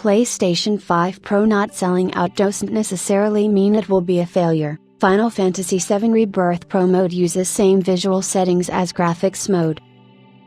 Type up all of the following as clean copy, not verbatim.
PlayStation 5 Pro not selling out doesn't necessarily mean it will be a failure. Final Fantasy VII Rebirth Pro mode uses same visual settings as graphics mode.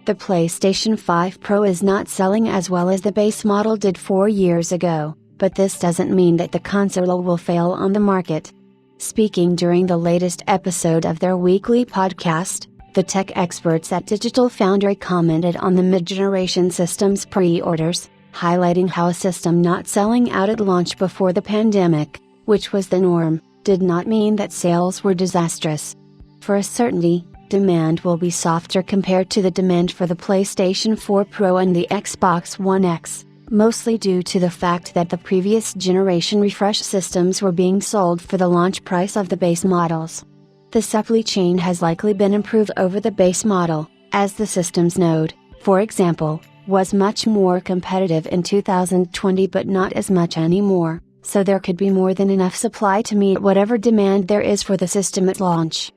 The PlayStation 5 Pro is not selling as well as the base model did 4 years ago, but this doesn't mean that the console will fail on the market. Speaking during the latest episode of their weekly podcast, the tech experts at Digital Foundry commented on the mid-generation system's pre-orders, highlighting how a system not selling out at launch before the pandemic, which was the norm, did not mean that sales were disastrous. For a certainty, demand will be softer compared to the demand for the PlayStation 4 Pro and the Xbox One X, mostly due to the fact that the previous generation refresh systems were being sold for the launch price of the base models. The supply chain has likely been improved over the base model, as the system's node, for example, was much more competitive in 2020 but not as much anymore, so there could be more than enough supply to meet whatever demand there is for the system at launch.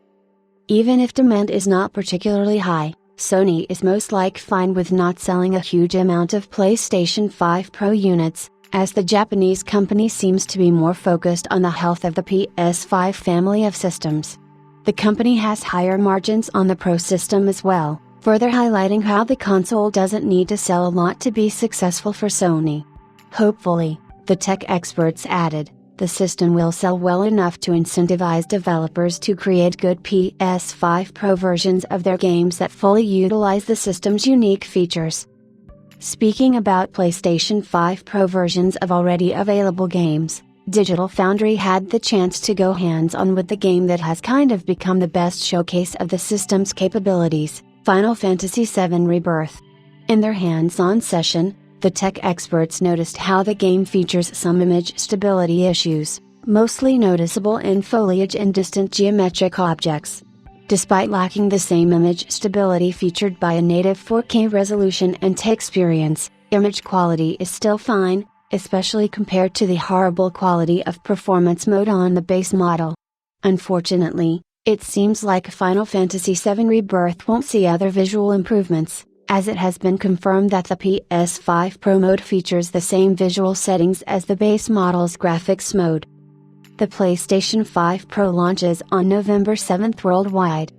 Even if demand is not particularly high, Sony is most likely fine with not selling a huge amount of PlayStation 5 Pro units, as the Japanese company seems to be more focused on the health of the PS5 family of systems. The company has higher margins on the Pro system as well, further highlighting how the console doesn't need to sell a lot to be successful for Sony. Hopefully, the tech experts added, the system will sell well enough to incentivize developers to create good PS5 Pro versions of their games that fully utilize the system's unique features. Speaking about PlayStation 5 Pro versions of already available games, Digital Foundry had the chance to go hands-on with the game that has kind of become the best showcase of the system's capabilities, Final Fantasy VII Rebirth. In their hands-on session, the tech experts noticed how the game features some image stability issues, mostly noticeable in foliage and distant geometric objects. Despite lacking the same image stability featured by a native 4K resolution and experience, image quality is still fine, especially compared to the horrible quality of performance mode on the base model. Unfortunately, it seems like Final Fantasy VII Rebirth won't see other visual improvements, as it has been confirmed that the PS5 Pro mode features the same visual settings as the base model's graphics mode. The PlayStation 5 Pro launches on November 7 worldwide.